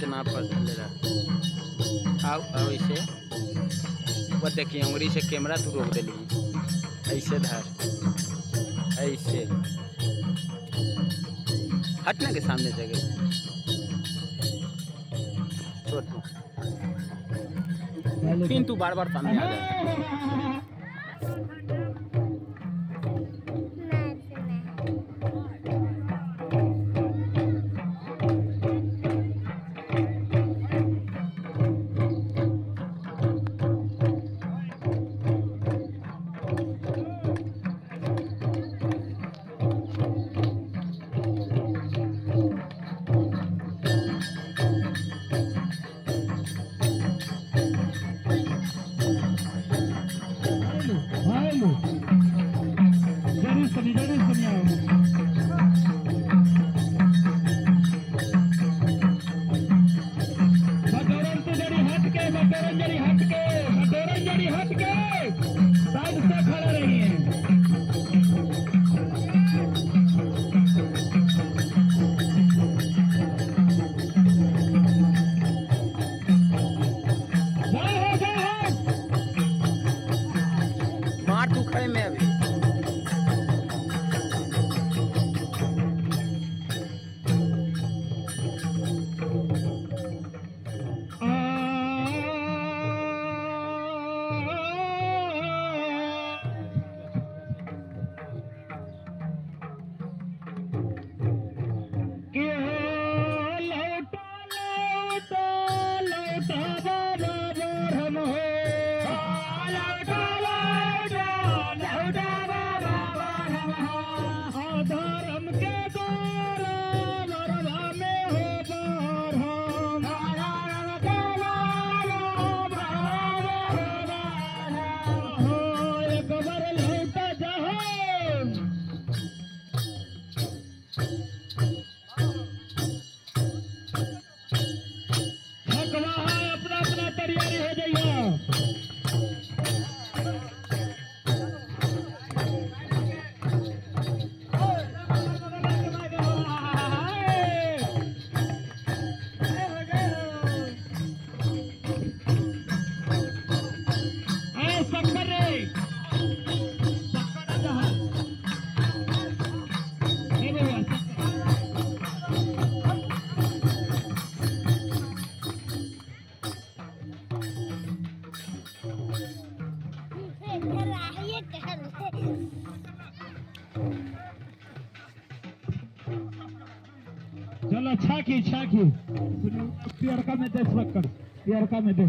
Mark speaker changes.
Speaker 1: इतना पर ले रहा आओ आओ ऐसे वो देखिए उंगली से कैमरा तू रोक दिली ऐसे धर ऐसे हटने के सामने जगह फिर तू बार बार सामने आ जा मार तू खड़े में अभी
Speaker 2: चलो छाकी पियरका में दे पियरका में दे